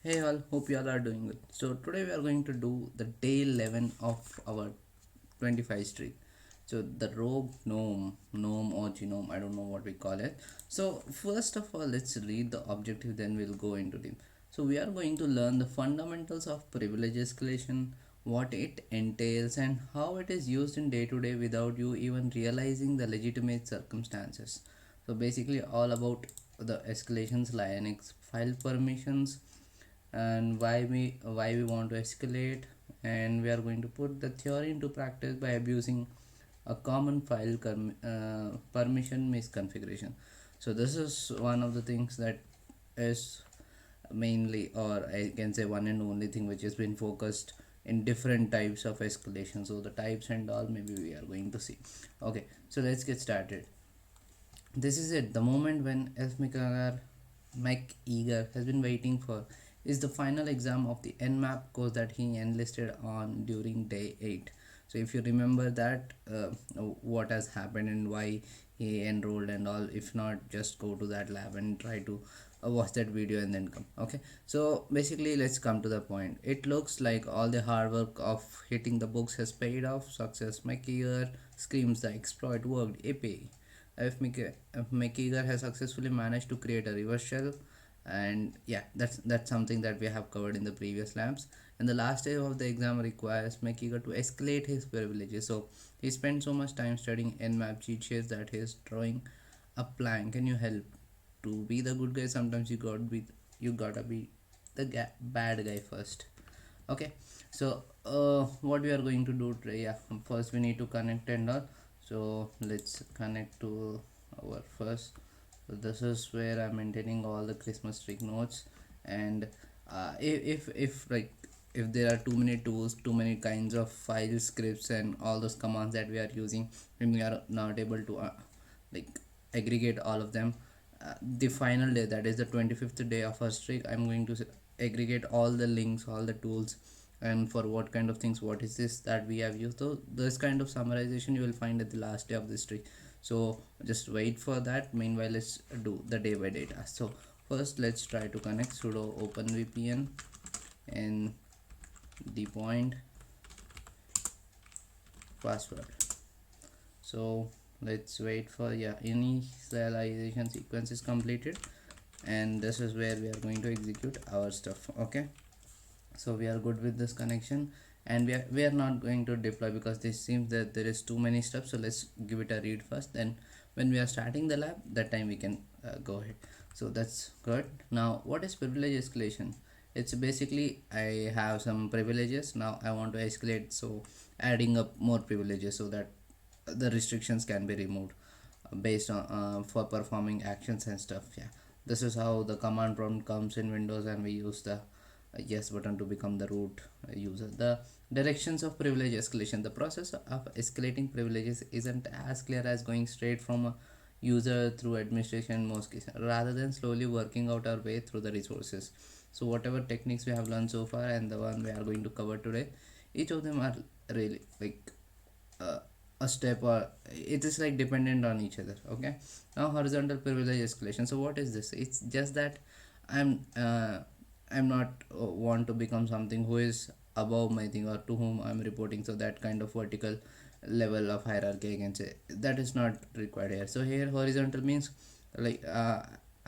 Hey all, hope you all are doing good. So today we are going to do the day 11 of our 25 streak. So the rogue gnome or genome, I don't know what we call it. So first of all, let's read the objective, then we'll go into them. So we are going to learn the fundamentals of privilege escalation, what it entails and how it is used in day to day without you even realizing the legitimate circumstances. So basically all about the escalations, Linux file permissions, and why we want to escalate, and we are going to put the theory into practice by abusing a common permission misconfiguration. So this is one of the things that is mainly, or I can say one and only thing which has been focused in different types of escalation. So the types and all maybe we are going to see. Okay, so let's get started. This is it, the moment when McEager has been waiting for is the final exam of the Nmap course that he enlisted on during day 8. So if you remember that, what has happened and why he enrolled and all, if not, just go to that lab and try to watch that video and then come. Okay, so basically let's come to the point. It looks like all the hard work of hitting the books has paid off. Success McEager screams the exploit worked. Yippee. If McEager has successfully managed to create a reverse shell, and yeah, that's something that we have covered in the previous labs. And the last day of the exam requires McEager to escalate his privileges. So he spent so much time studying Nmap cheat sheets that he's drawing a plan. Can you help? To be the good guy, sometimes you gotta be the bad guy first. Okay, so what we are going to do today, yeah, first we need to connect and all. So let's connect to our first. So this is where I'm maintaining all the Christmas tree notes. And if like if there are too many tools, too many kinds of file scripts and all those commands that we are using, and we are not able to like aggregate all of them, the final day, that is the 25th day of our streak, I'm going to aggregate all the links, all the tools, and for what kind of things, what is this that we have used. So this kind of summarization you will find at the last day of the streak. So just wait for that. Meanwhile, let's do the day by day task. So first let's try to connect sudo open VPN and Dpoint password. So let's wait for, yeah, initialization sequence is completed, and this is where we are going to execute our stuff. Okay, so we are good with this connection, and we are not going to deploy because this seems that there is too many steps. So let's give it a read first, then when we are starting the lab, that time we can go ahead. So that's good. Now what is privilege escalation? It's basically I have some privileges, now I want to escalate, so adding up more privileges so that the restrictions can be removed based on for performing actions and stuff. Yeah, this is how the command prompt comes in Windows, and we use the yes button to become the root user. The directions of privilege escalation: the process of escalating privileges isn't as clear as going straight from a user through administration in most cases, rather than slowly working out our way through the resources. So whatever techniques we have learned so far and the one we are going to cover today, each of them are really like uh, a step, or it is like dependent on each other. Okay, now horizontal privilege escalation. So what is this? It's just that I'm not want to become something who is above my thing or to whom I'm reporting. So that kind of vertical level of hierarchy, I can say, that is not required here. So here horizontal means like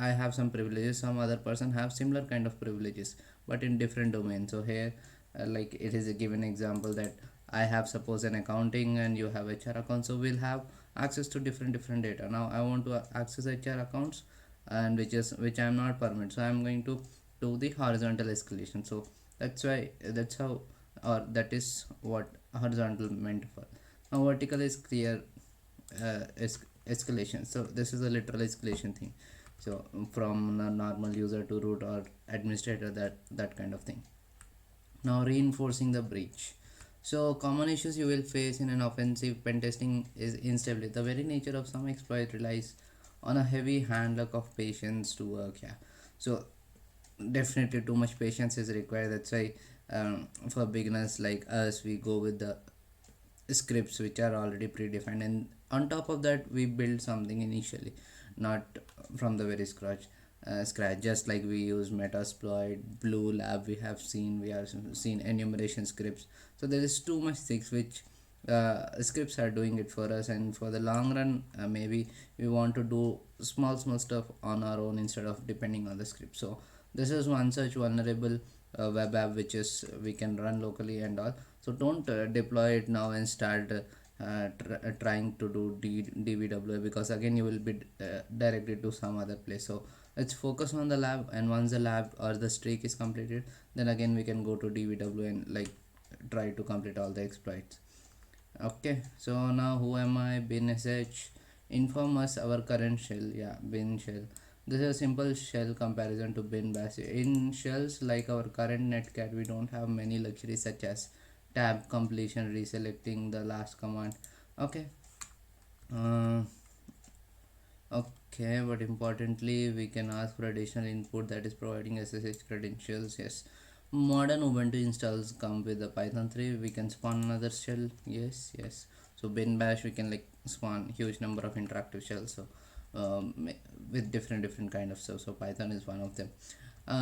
I have some privileges, some other person have similar kind of privileges but in different domains. So here like it is a given example that I have suppose an accounting and you have HR account, so we'll have access to different data. Now I want to access HR accounts, and which I'm not permit, so I'm going to do the horizontal escalation. So that's why, that's how, or that is what horizontal meant for. Now vertical is clear escalation. So this is a literal escalation thing. So from a normal user to root or administrator, that kind of thing. Now reinforcing the breach. So common issues you will face in an offensive pen testing is instability. The very nature of some exploit relies on a heavy handlock of patience to work. Yeah, so definitely too much patience is required. That's why for beginners like us, we go with the scripts which are already predefined, and on top of that we build something initially, not from the very scratch. scratch, just like we use metasploit, blue lab, we have seen enumeration scripts. So there is too much things which scripts are doing it for us, and for the long run maybe we want to do small stuff on our own instead of depending on the script. So this is one such vulnerable web app which is we can run locally and all. So don't deploy it now and start trying to do dbwa, because again you will be directed to some other place. So let's focus on the lab, and once the lab or the streak is completed, then again we can go to dbw and like try to complete all the exploits. Okay, so now who am I? Bin sh. Inform us our current shell. Yeah, bin shell. This is a simple shell comparison to bin bash. In shells like our current netcat, we don't have many luxuries such as tab completion, reselecting the last command. Okay. Uh, okay, but importantly, we can ask for additional input, that is providing SSH credentials. Yes. Modern Ubuntu installs come with the Python 3. We can spawn another shell. Yes, yes. So bin bash, we can like spawn huge number of interactive shells. So with different kind of stuff. So Python is one of them.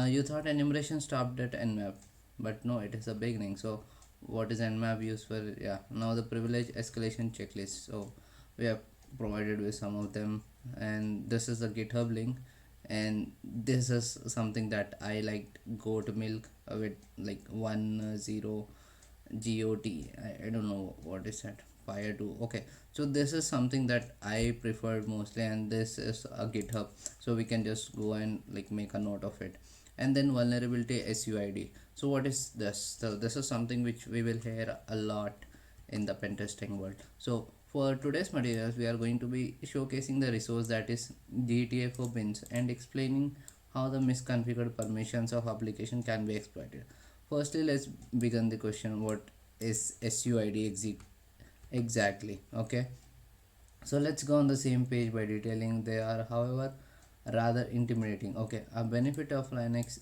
You thought enumeration stopped at Nmap, but no, it is a beginning. So what is Nmap used for? Yeah, now the privilege escalation checklist. So we have provided with some of them, and this is the GitHub link, and this is something that I liked goat milk with like 10 got. I don't know what is that fire to. Okay, so this is something that I preferred mostly, and this is a GitHub, so we can just go and like make a note of it. And then vulnerability SUID. So what is this? So this is something which we will hear a lot in the pen testing world. So for today's materials, we are going to be showcasing the resource that is GTFO bins and explaining how the misconfigured permissions of application can be exploited. Firstly, let's begin the question, what is SUID exactly? Okay, so let's go on the same page by detailing. They are, however, rather intimidating. Okay, a benefit of Linux,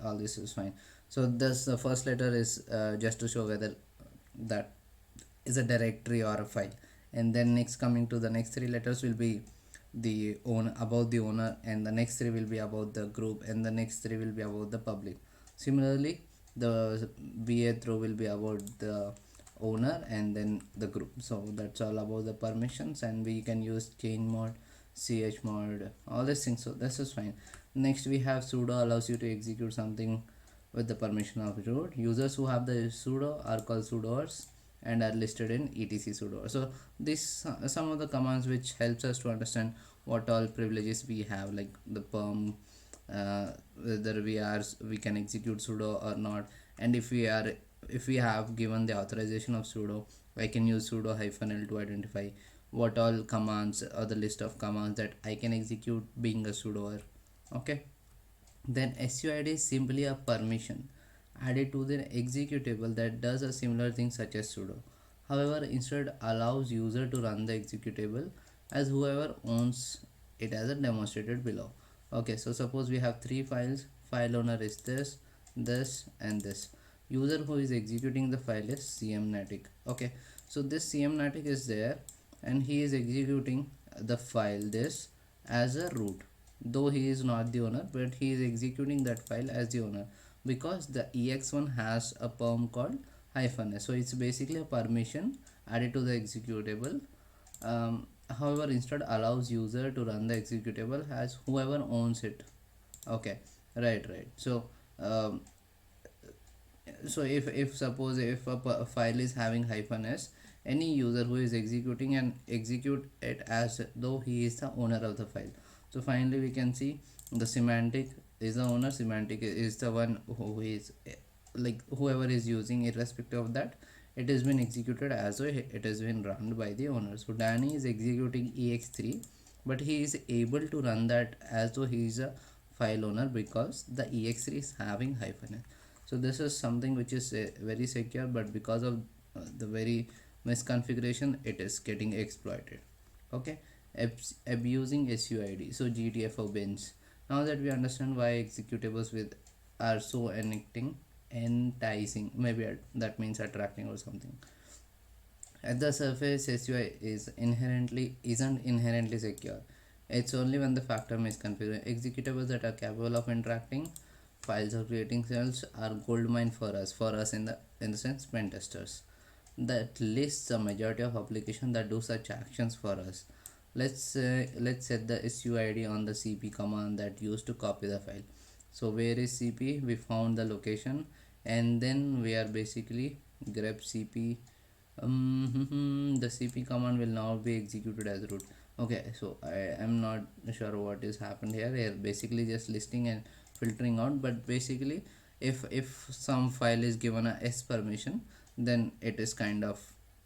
all this is fine. So this the first letter is just to show whether that is a directory or a file, and then next coming to the next three letters will be the owner, about the owner, and the next three will be about the group, and the next three will be about the public. Similarly, the va throw will be about the owner and then the group. So that's all about the permissions, and we can use change mode, ch mode, all these things. So this is fine. Next we have sudo, allows you to execute something with the permission of root. Users who have the sudo are called sudoers and are listed in etc sudo. So this some of the commands which helps us to understand what all privileges we have, like the perm, whether we can execute sudo or not, and if we have given the authorization of sudo, I can use sudo -l to identify what all commands or the list of commands that I can execute being a sudoer. Okay, then SUID is simply a permission added to the executable that does a similar thing such as sudo. However, instead allows user to run the executable as whoever owns it, as demonstrated below. Okay, so suppose we have three files. File owner is this and this. User who is executing the file is cmnatic. Okay, so this cmnatic is there, and he is executing the file this as a root, though he is not the owner, but he is executing that file as the owner because the ex1 has a perm called -s. So it's basically a permission added to the executable. However, instead allows user to run the executable as whoever owns it. Okay, right. So if suppose if a file is having -s, any user who is executing and execute it as though he is the owner of the file. So finally we can see the semantic is the owner, semantic is the one who is like whoever is using, irrespective of that, it has been executed as though it has been run by the owner. So Danny is executing ex3, but he is able to run that as though he is a file owner because the ex3 is having -s. So this is something which is very secure, but because of the very misconfiguration, it is getting exploited. Okay, abusing SUID. So GTFO bins. Now that we understand why executables with are so enticing, maybe that means attracting or something. At the surface, SUI isn't inherently secure. It's only when the factor misconfigured. Executables that are capable of interacting files or creating cells are goldmine for us in the sense pen testers. That lists the majority of applications that do such actions for us. Let's set the SUID on the cp command that used to copy the file. So where is cp? We found the location, and then we are basically grep cp. The cp command will now be executed as root. Okay, so I am not sure what is happened here. Basically just listing and filtering out, but basically if some file is given a s permission, then it is kind of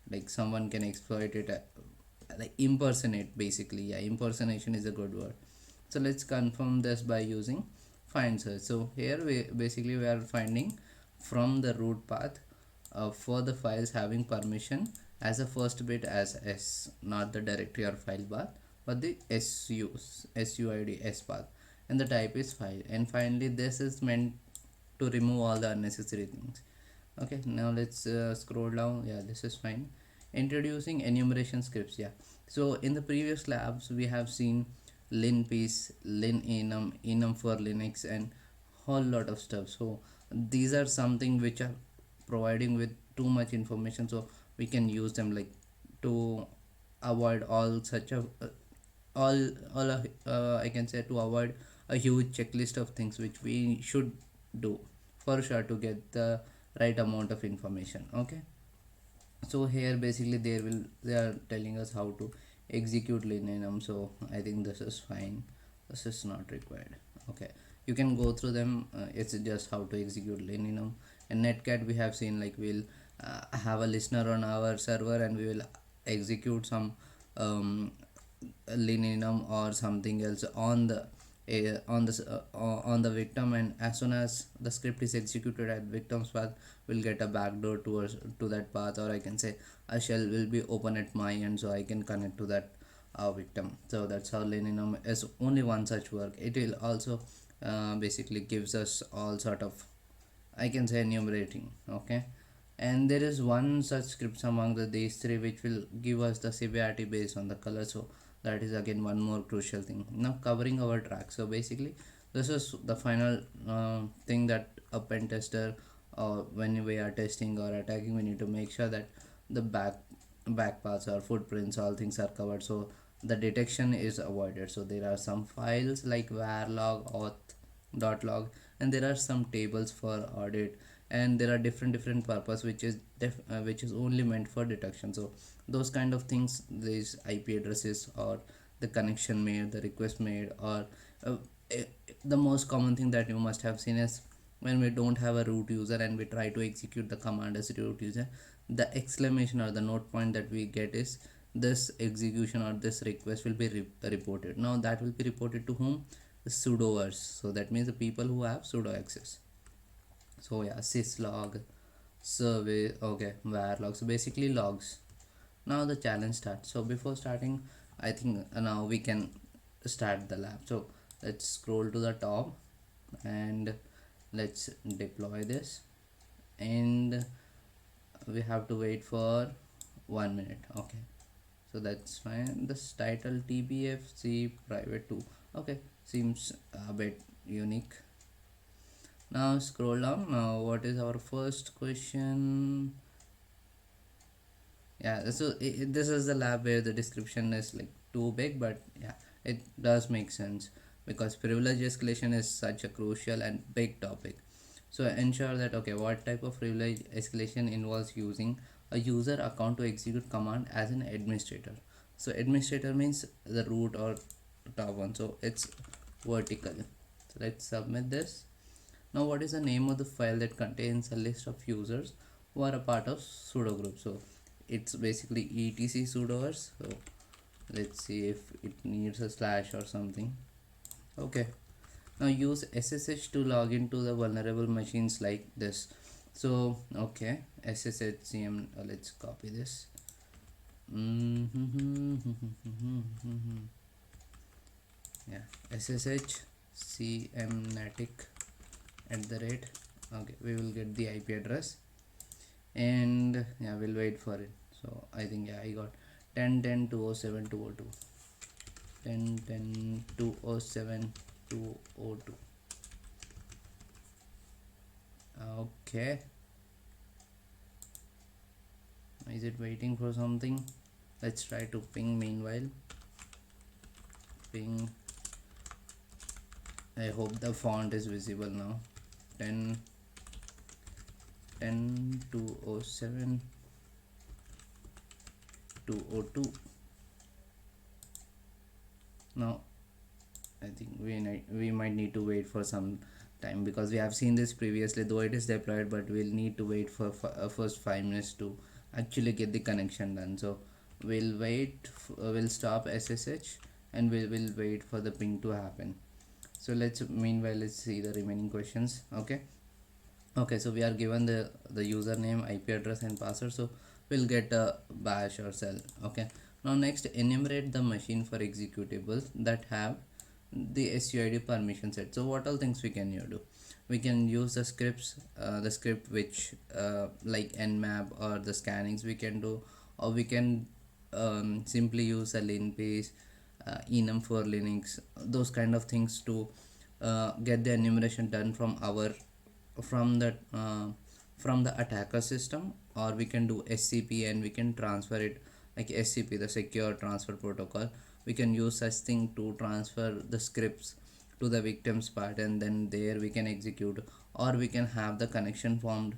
like someone can exploit it, like impersonate basically. Yeah, impersonation is a good word. So let's confirm this by using find search. So here we are finding from the root path for the files having permission as a first bit as s, not the directory or file path, but the suid s path, and the type is file. And finally this is meant to remove all the unnecessary things. Okay, now let's scroll down. Yeah, this is fine. Introducing enumeration scripts. Yeah, so in the previous labs we have seen linpiece, linenum for linux, and whole lot of stuff. So these are something which are providing with too much information, so we can use them like to avoid all such a all I can say, to avoid a huge checklist of things which we should do for sure to get the right amount of information. Okay, so here basically they are telling us how to execute linenum. So I think this is fine, this is not required. Okay, you can go through them. It's just how to execute linenum. And netcat we have seen, like we'll have a listener on our server and we will execute some um, linenum or something else on the on the victim, and as soon as the script is executed at victim's path, we'll get a backdoor to that path, or I can say a shell will be open at my end so I can connect to that victim. So that's how linenum is only one such work. It will also basically gives us all sort of, I can say, enumerating. Okay, and there is one such scripts among these three which will give us the severity based on the color. So that is again one more crucial thing. Now covering our track. So basically this is the final thing that a pen tester, when we are testing or attacking, we need to make sure that the back paths or footprints, all things are covered, so the detection is avoided. So there are some files like var log, auth log, and there are some tables for audit, and there are different purpose which is which is only meant for detection. So those kind of things, these ip addresses or the connection made, the request made, or uh, eh, the most common thing that you must have seen is when we don't have a root user and we try to execute the command as root user, the exclamation or the note point that we get is this execution or this request will be reported. Now that will be reported to whom? The sudoers. So that means the people who have sudo access. So yeah, syslog, survey, okay, var log. So basically logs. Now the challenge starts. So before starting, I think now we can start the lab. So let's scroll to the top and let's deploy this, and we have to wait for 1 minute. Okay, so that's fine. This title tbfc private 2. Okay, seems a bit unique. Now scroll down. Now what is our first question? Yeah, so this is the lab where the description is like too big, but yeah, it does make sense because privilege escalation is such a crucial and big topic. So ensure that, okay, what type of privilege escalation involves using a user account to execute command as an administrator. So administrator means the root or top one, so it's vertical. So let's submit this. Now what is the name of the file that contains a list of users who are a part of sudo group? So it's basically etc sudoers. So let's see if it needs a slash or something. Okay, now use ssh to log into the vulnerable machines like this. So okay, sshcm, let's copy this. Yeah, sshcmnatic @ okay, we will get the ip address, and yeah, we'll wait for it. So I think, yeah, I got 10.10.207.202. 10 10 207 202. Okay, is it waiting for something? Let's try to ping meanwhile. Ping. I hope the font is visible now. 10 10 207 202. Now I think we might need to wait for some time, because we have seen this previously, though it is deployed, but we'll need to wait for first 5 minutes to actually get the connection done. So we'll wait, we'll stop SSH, and we will wait for the ping to happen. So meanwhile let's see the remaining questions. Okay, so we are given the username, IP address and password, so we'll get a bash or shell. Okay, now next, enumerate the machine for executables that have the SUID permission set. So what all things we can do? We can use the scripts, the script which like Nmap or the scannings we can do, or we can simply use a linkbase, enum for Linux, those kind of things to get the enumeration done from the from the attacker system. Or we can do SCP and we can transfer it, like SCP, the secure transfer protocol. We can use such thing to transfer the scripts to the victims part, and then there we can execute. Or we can have the connection formed,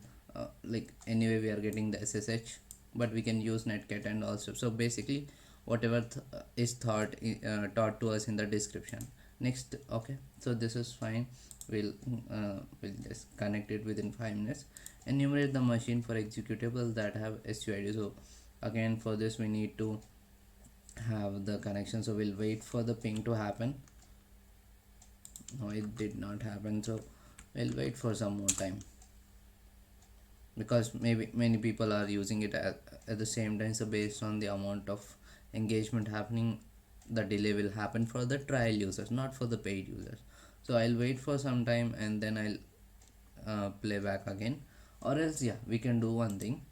like anyway we are getting the SSH, but we can use netcat and also. So basically whatever is taught to us in the description. Next, okay, so this is fine. We'll just connect it within 5 minutes. Enumerate the machine for executable that have SUID. So again, for this we need to have the connection, so we'll wait for the ping to happen. No, it did not happen, so we'll wait for some more time, because maybe many people are using it at the same time. So based on the amount of engagement happening, the delay will happen for the trial users, not for the paid users. So I'll wait for some time and then I'll play back again. Or else, yeah, we can do one thing.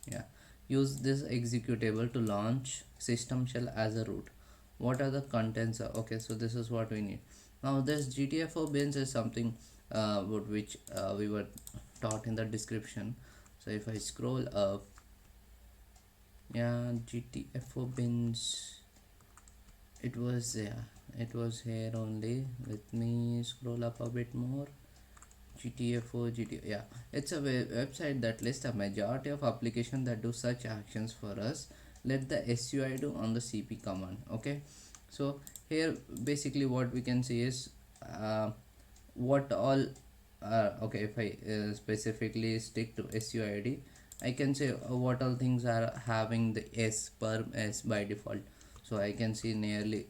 Yeah, use this executable to launch system shell as a root. What are the contents? Okay, so this is what we need. Now this GTFO bins is something about which we were taught in the description. So if I scroll up, yeah, GTFO bins, it was here only. Let me scroll up a bit more. GTFO, yeah, it's a website that lists a majority of applications that do such actions for us. Let the SUI do on the CP command. Okay, so here basically what we can see is what all okay, if I specifically stick to SUID, I can say what all things are having the perm S by default. So I can see nearly,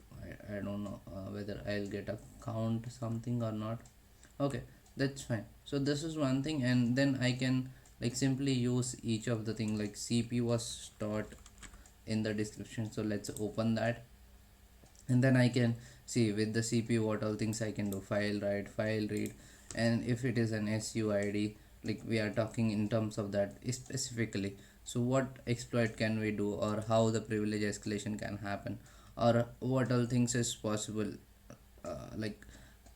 I don't know whether I'll get a count something or not. Okay, that's fine. So this is one thing, and then I can like simply use each of the thing, like CP was taught in the description. So let's open that, and then I can see with the CP what all things I can do: file write, file read. And if it is an SUID, like we are talking in terms of that specifically, so what exploit can we do, or how the privilege escalation can happen, or what all things is possible, like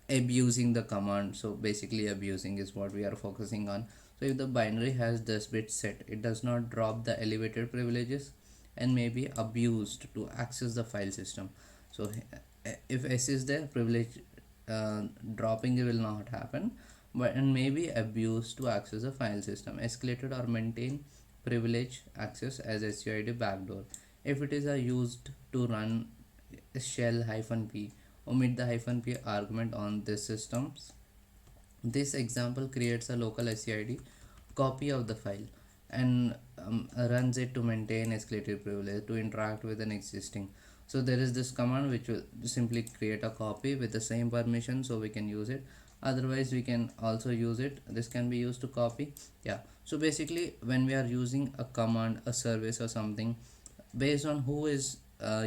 abusing the command. So basically abusing is what we are focusing on. So if the binary has this bit set, it does not drop the elevated privileges and may be abused to access the file system. So if S is there, privilege dropping will not happen, but and may be abused to access the file system. Escalated or maintain privilege access as SUID backdoor. If it is used to run shell -p, omit the -p argument on this systems. This example creates a local SUID copy of the file and runs it to maintain escalated privilege to interact with an existing. So there is this command which will simply create a copy with the same permission, so we can use it. Otherwise we can also use it, this can be used to copy. Yeah, so basically when we are using a command, a service or something, based on who is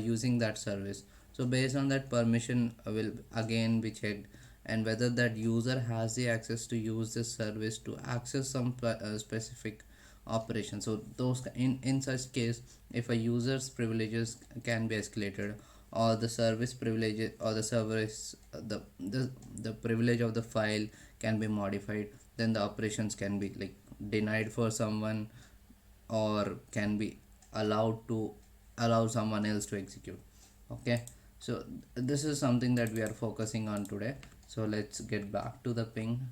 using that service, so based on that permission will again be checked, and whether that user has the access to use this service to access some specific operation. So those in such case, if a user's privileges can be escalated, or the service privilege or the service the privilege of the file can be modified, then the operations can be like denied for someone or can be allowed to allow someone else to execute. Okay, so this is something that we are focusing on today. So let's get back to the ping.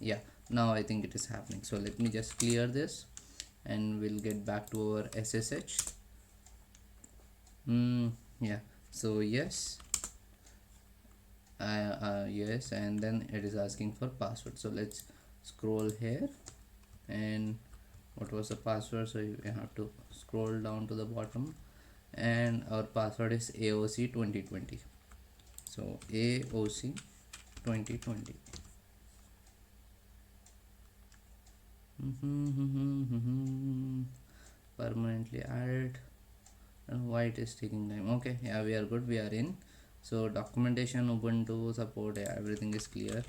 Yeah, now I think it is happening. So let me just clear this and we'll get back to our SSH. Yeah, so yes, yes, and then it is asking for password. So let's scroll here, and what was the password? So you have to scroll down to the bottom, and our password is AOC 2020. So AOC 2020. Permanently added. And why it is taking time? Okay, yeah, we are good, we are in. So documentation, Ubuntu support, yeah, everything is clear.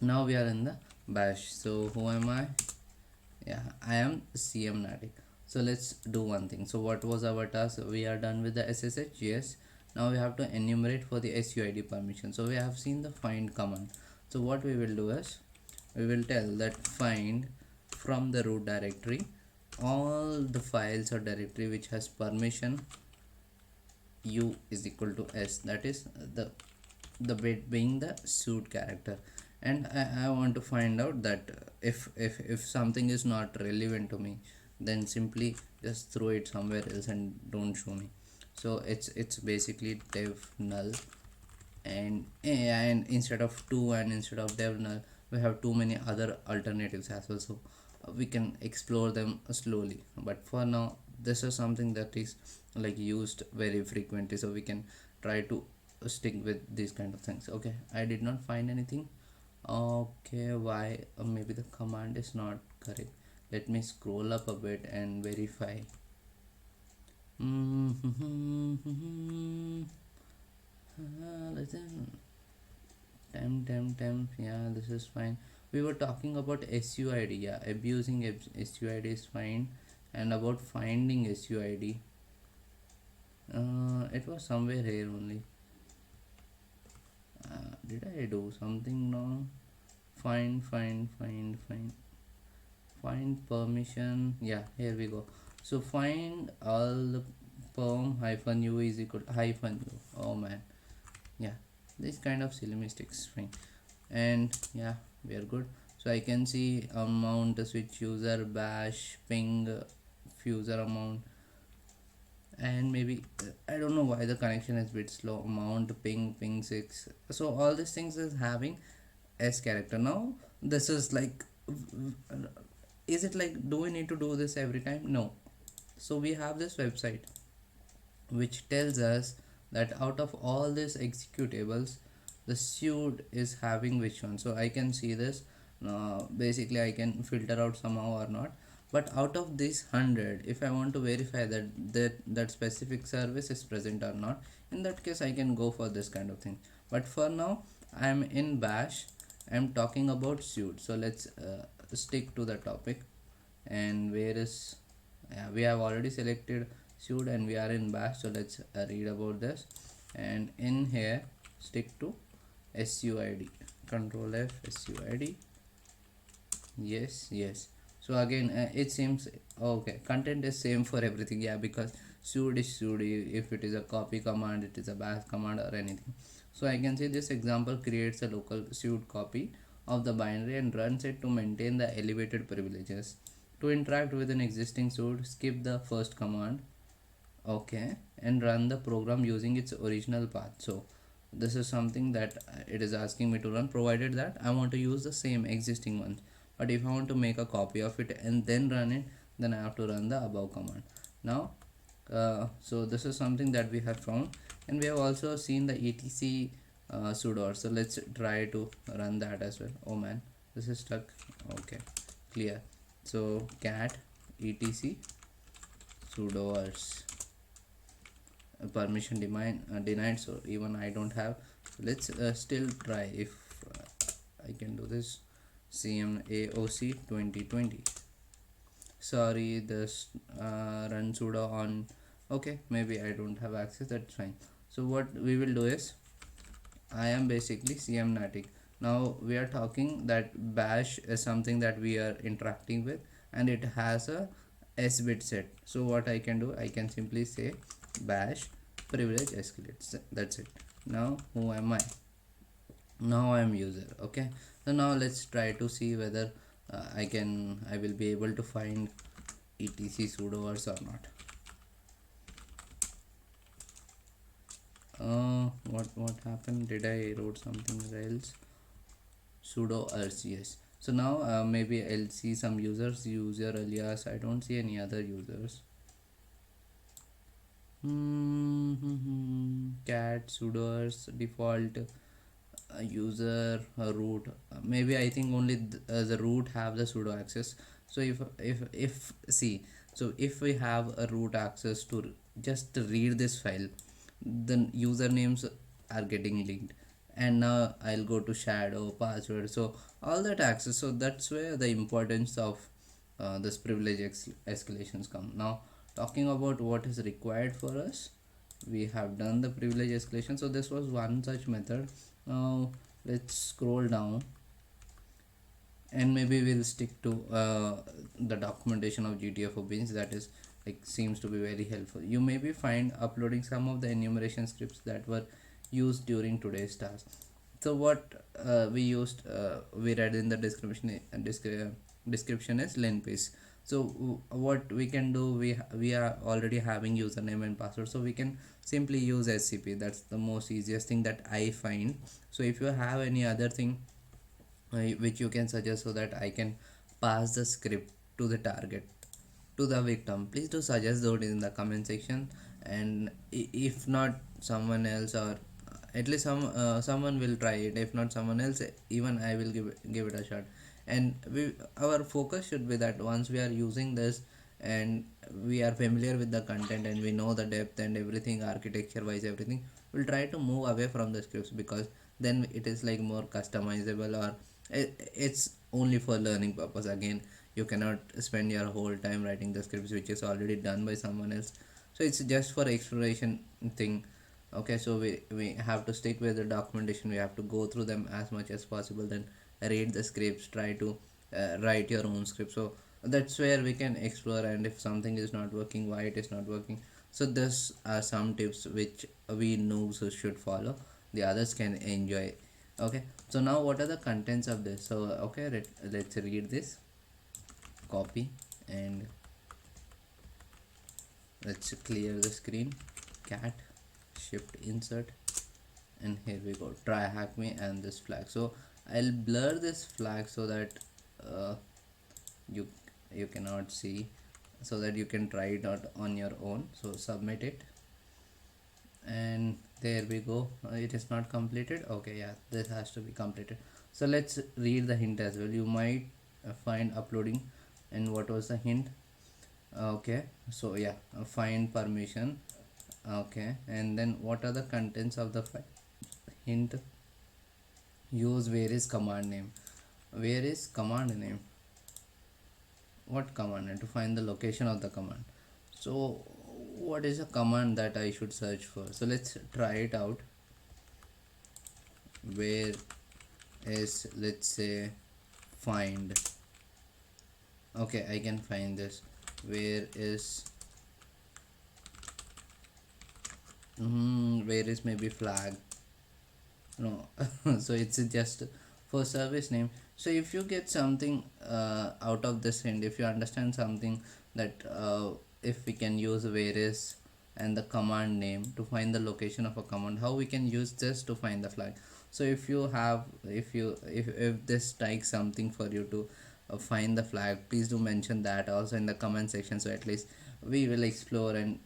Now we are in the bash. So who am I? Yeah, I am CM So let's do one thing. So what was our task? We are done with the SSH. Yes, now we have to enumerate for the SUID permission. So we have seen the find command. So what we will do is we will tell that find from the root directory all the files or directory which has permission u is equal to s, that is the bit being the suit character. And I want to find out that if something is not relevant to me, then simply just throw it somewhere else and don't show me. So it's basically dev null, and instead of 2 and instead of dev null we have too many other alternatives as well. So we can explore them slowly, but for now this is something that is like used very frequently, so we can try to stick with these kind of things. Okay, I did not find anything. Okay, why? Maybe the command is not correct. Let me scroll up a bit and verify. Listen, temp, yeah, this is fine. We were talking about SUID, yeah, abusing SUID is fine, and about finding SUID, it was somewhere here only. Did I do something wrong? Find permission, yeah, here we go. So find all the perm hyphen u is equal to hyphen u. Oh man, yeah, this kind of silly mistakes, fine. And yeah, we are good. So I can see amount, switch user, bash, ping, fuser amount, and maybe I don't know why the connection is a bit slow. Amount, ping 6. So all these things is having s character. Now this is like, is it like, do we need to do this every time? No. So we have this website which tells us that out of all these executables, the suit is having which one. So I can see this. Basically I can filter out somehow or not, but out of this 100, if I want to verify that specific service is present or not, in that case I can go for this kind of thing. But for now I am in bash, I'm talking about suit. So let's stick to the topic. And where is, yeah, we have already selected suit and we are in bash. So let's read about this, and in here stick to SUID, control F, SUID, yes. So again it seems okay, content is same for everything, yeah, because suit is suit. If it is a copy command, it is a bash command or anything. So I can see this example creates a local suit copy of the binary and runs it to maintain the elevated privileges. To interact with an existing suit, skip the first command, okay, and run the program using its original path. So this is something that it is asking me to run, provided that I want to use the same existing one. But if I want to make a copy of it and then run it, then I have to run the above command. Now so this is something that we have found, and we have also seen the etc sudo. So let's try to run that as well. Oh man, this is stuck. Okay, clear. So cat etc sudoers, permission denied, so even I don't have. Let's still try if I can do this. CM AOC 2020. Sorry, this run sudo on Okay, maybe I don't have access, that's fine. So what we will do is, I am basically cmnatic. Now we are talking that bash is something that we are interacting with, and it has a s bit set. So what I can do, I can simply say bash privilege escalates, that's it. Now who am I? Now I am user. Okay, so now let's try to see whether I will be able to find etc sudo or not. What happened? Did I wrote something else? Sudo rcs. So now maybe I'll see some users, user alias. I don't see any other users. Cat sudoers default user root. Maybe I think only the root have the sudo access. So if see, so if we have a root access to just read this file, the usernames are getting linked. And now I'll go to shadow password, so all that access. So that's where the importance of this privilege escalations come. Now talking about what is required for us, we have done the privilege escalation. So this was one such method. Now let's scroll down, and maybe we'll stick to the documentation of GTFO beans. That is like seems to be very helpful. You maybe find uploading some of the enumeration scripts that were used during today's task. So what we read in the description is linpace. So what we can do, we are already having username and password, so we can simply use scp. That's the most easiest thing that I find. So if you have any other thing which you can suggest, so that I can pass the script to the target, to the victim, please do suggest those in the comment section. And if not someone else, or at least someone will try it. If not someone else, even I will give it a shot. And our focus should be that once we are using this, and we are familiar with the content, and we know the depth and everything, architecture wise everything, we'll try to move away from the scripts, because then it is like more customizable, or it's only for learning purpose. Again, you cannot spend your whole time writing the scripts which is already done by someone else. So it's just for exploration thing. Okay, so we have to stick with the documentation. We have to go through them as much as possible, then read the scripts, try to write your own script. So that's where we can explore, and if something is not working, why it is not working. So these are some tips which we noobs should follow, the others can enjoy. Okay, so now what are the contents of this? So okay, let's read this. Copy, and let's clear the screen. Cat, shift insert, and here we go, TryHackMe and this flag. So I'll blur this flag so that uh, you you cannot see, so that you can try it out on your own. So submit it, and there we go. It is not completed. Okay, yeah, this has to be completed. So let's read the hint as well. You might find uploading. And what was the hint? Okay, so yeah, find permission. Okay, and then what are the contents of the file? Hint, use where is command name. Where is command name? What command name? To find the location of the command. So what is a command that I should search for? So let's try it out. Where is, let's say, find. Okay, I can find this. Where is where is maybe flag. No. So it's just for service name. So if you get something out of this hint, if you understand something, that if we can use where is and the command name to find the location of a command, how we can use this to find the flag. So if you have, if this strikes something for you to find the flag, please do mention that also in the comment section, so at least we will explore. And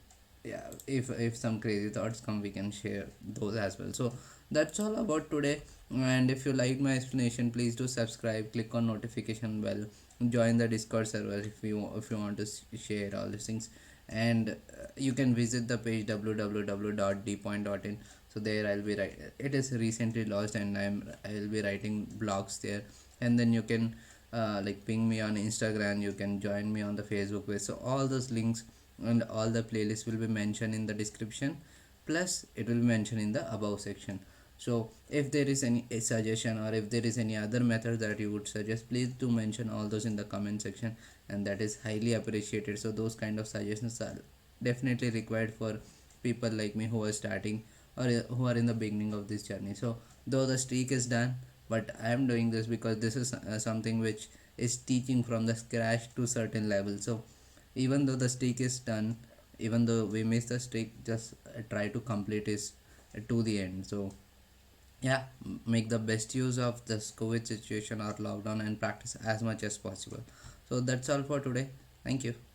yeah, if some crazy thoughts come, we can share those as well. So that's all about today. And if you liked my explanation, please do subscribe, click on notification bell, join the Discord server if you want to share all these things. And you can visit the page www.dpoint.in. So there I'll be it is recently launched, and I'll be writing blogs there. And then you can like ping me on Instagram, you can join me on the Facebook page. So all those links and all the playlists will be mentioned in the description, plus it will be mentioned in the above section. So if there is any a suggestion, or if there is any other method that you would suggest, please do mention all those in the comment section, and that is highly appreciated. So those kind of suggestions are definitely required for people like me who are starting, or who are in the beginning of this journey. So though the streak is done, but I am doing this because this is something which is teaching from the scratch to certain level. So even though the streak is done, even though we miss the streak, just try to complete it to the end. So yeah, make the best use of this COVID situation or lockdown, and practice as much as possible. So that's all for today. Thank you.